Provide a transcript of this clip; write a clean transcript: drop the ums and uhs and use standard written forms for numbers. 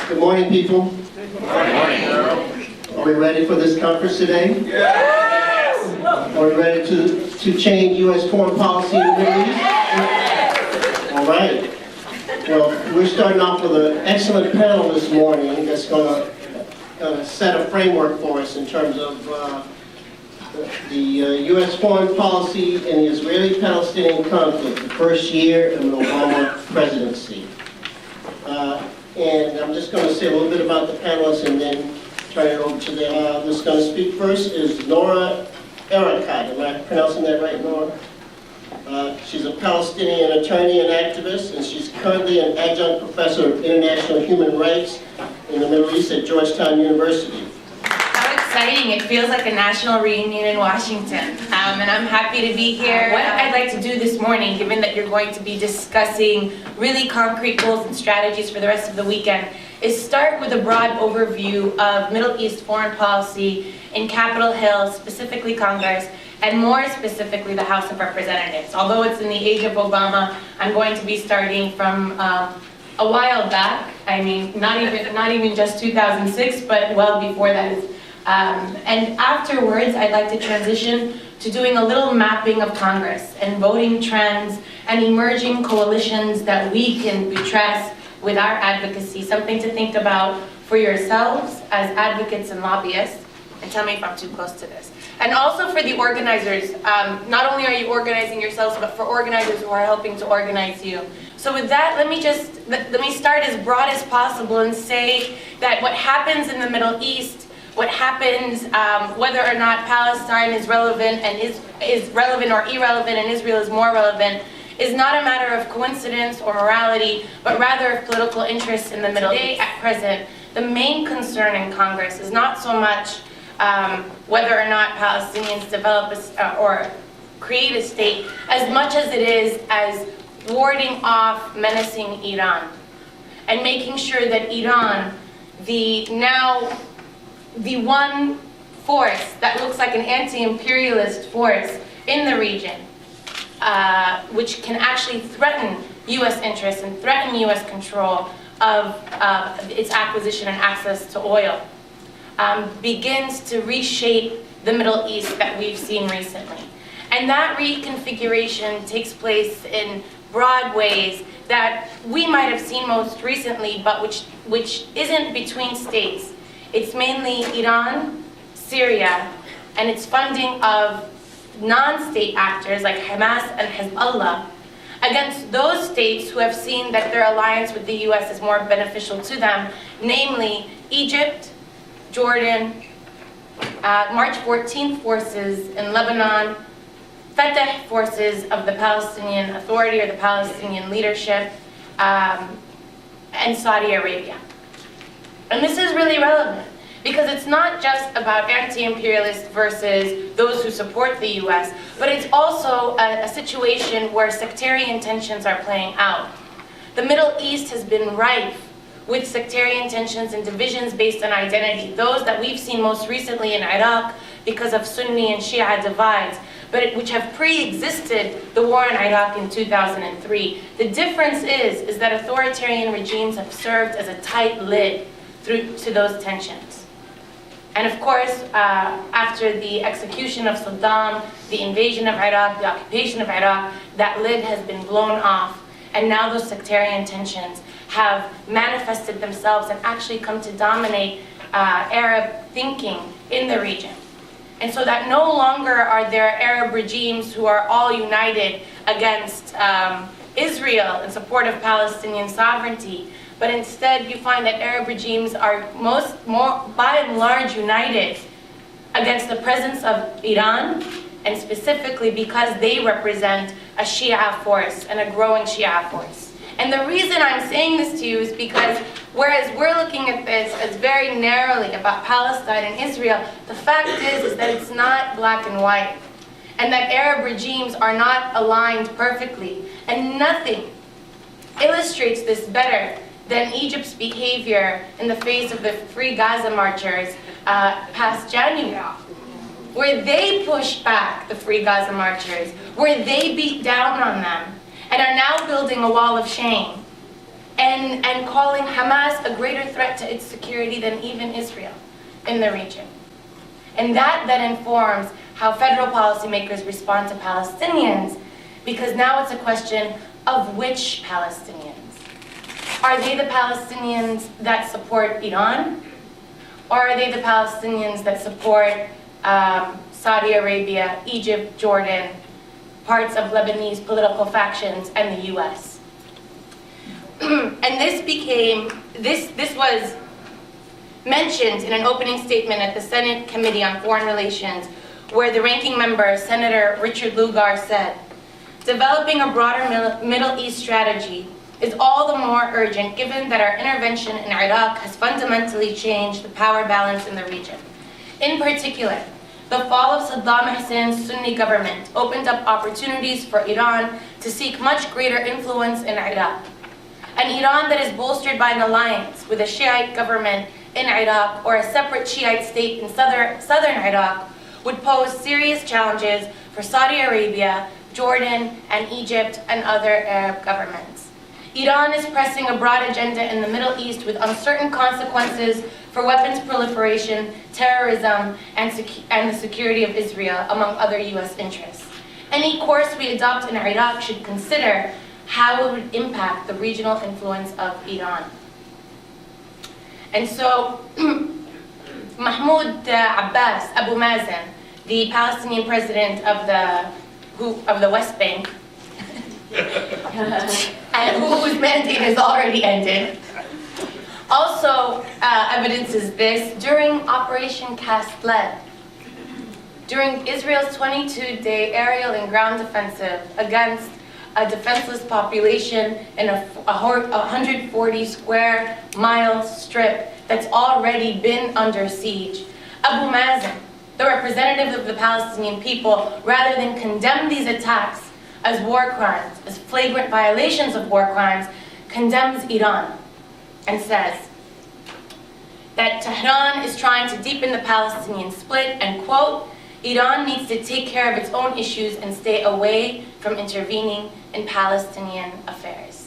Good morning, people. Good morning. Are we ready for this conference today? Yes! Are we ready to change U.S. foreign policy in the Middle East? Yes. All right. Well, we're starting off with an excellent panel this morning that's going to set a framework for us in terms of the U.S. foreign policy in the Israeli-Palestinian conflict, the first year of the Obama presidency. And I'm just going to say a little bit about the panelists and then turn it over to the that's going to speak first is Noura. Am I pronouncing that right, Noura? She's a Palestinian attorney and activist, and she's currently an adjunct professor of international human rights in the Middle East at Georgetown University. How exciting. It feels like a national reunion in Washington. And I'm happy to be here. What I'd like to do this morning, given that you're going to be discussing really concrete goals and strategies for the rest of the weekend, is start with a broad overview of Middle East foreign policy in Capitol Hill, specifically Congress, and more specifically the House of Representatives. Although it's in the age of Obama, I'm going to be starting from a while back. I mean, not even just 2006, but well before that. And afterwards, I'd like to transition to doing a little mapping of Congress and voting trends and emerging coalitions that we can buttress with our advocacy, something to think about for yourselves as advocates and lobbyists. And tell me if I'm too close to this. And also for the organizers, not only are you organizing yourselves, but for organizers who are helping to organize you. So with that, let me start as broad as possible and say that what happens in the Middle East, what happens, whether or not Palestine is relevant and is relevant or irrelevant and Israel is more relevant, is not a matter of coincidence or morality, but rather of political interest in the Middle East. At present, the main concern in Congress is not so much whether or not Palestinians develop or create a state, as much as it is as warding off menacing Iran and making sure that Iran, the one force that looks like an anti-imperialist force in the region, which can actually threaten U.S. interests and threaten U.S. control of its acquisition and access to oil, begins to reshape the Middle East that we've seen recently. And that reconfiguration takes place in broad ways that we might have seen most recently, but which isn't between states. It's mainly Iran, Syria, and its funding of non-state actors like Hamas and Hezbollah against those states who have seen that their alliance with the U.S. is more beneficial to them, namely Egypt, Jordan, March 14th forces in Lebanon, Fatah forces of the Palestinian Authority or the Palestinian leadership, and Saudi Arabia. And this is really relevant because it's not just about anti-imperialists versus those who support the U.S., but it's also a situation where sectarian tensions are playing out. The Middle East has been rife with sectarian tensions and divisions based on identity, those that we've seen most recently in Iraq because of Sunni and Shia divides, but which have pre-existed the war in Iraq in 2003. The difference is that authoritarian regimes have served as a tight lid to those tensions. And of course, after the execution of Saddam, the invasion of Iraq, the occupation of Iraq, that lid has been blown off, and now those sectarian tensions have manifested themselves and actually come to dominate Arab thinking in the region. And so that no longer are there Arab regimes who are all united against Israel in support of Palestinian sovereignty, but instead you find that Arab regimes are by and large united against the presence of Iran, and specifically because they represent a Shia force and a growing Shia force. And the reason I'm saying this to you is because whereas we're looking at this as very narrowly about Palestine and Israel, the fact is that it's not black and white, and that Arab regimes are not aligned perfectly. And nothing illustrates this better than Egypt's behavior in the face of the Free Gaza marchers past January, where they pushed back the Free Gaza marchers, where they beat down on them, and are now building a wall of shame and calling Hamas a greater threat to its security than even Israel in the region. And that then informs how federal policymakers respond to Palestinians, because now it's a question of which Palestinians. Are they the Palestinians that support Iran? Or are they the Palestinians that support Saudi Arabia, Egypt, Jordan, parts of Lebanese political factions, and the US? And this was mentioned in an opening statement at the Senate Committee on Foreign Relations, where the ranking member, Senator Richard Lugar, said, "Developing a broader Middle East strategy is all the more urgent given that our intervention in Iraq has fundamentally changed the power balance in the region. In particular, the fall of Saddam Hussein's Sunni government opened up opportunities for Iran to seek much greater influence in Iraq. An Iran that is bolstered by an alliance with a Shiite government in Iraq or a separate Shiite state in southern Iraq would pose serious challenges for Saudi Arabia, Jordan, and Egypt and other Arab governments. Iran is pressing a broad agenda in the Middle East with uncertain consequences for weapons proliferation, terrorism, and the security of Israel, among other US interests. Any course we adopt in Iraq should consider how it would impact the regional influence of Iran." And so, Mahmoud Abbas, Abu Mazen, the Palestinian president of the West Bank, and whose mandate has already ended, also evidences this during Operation Cast Lead. During Israel's 22-day aerial and ground offensive against a defenseless population in a 140 square mile strip that's already been under siege, Abu Mazen, the representative of the Palestinian people, rather than condemn these attacks as war crimes, as flagrant violations of war crimes, condemns Iran and says that Tehran is trying to deepen the Palestinian split and, quote, "Iran needs to take care of its own issues and stay away from intervening in Palestinian affairs."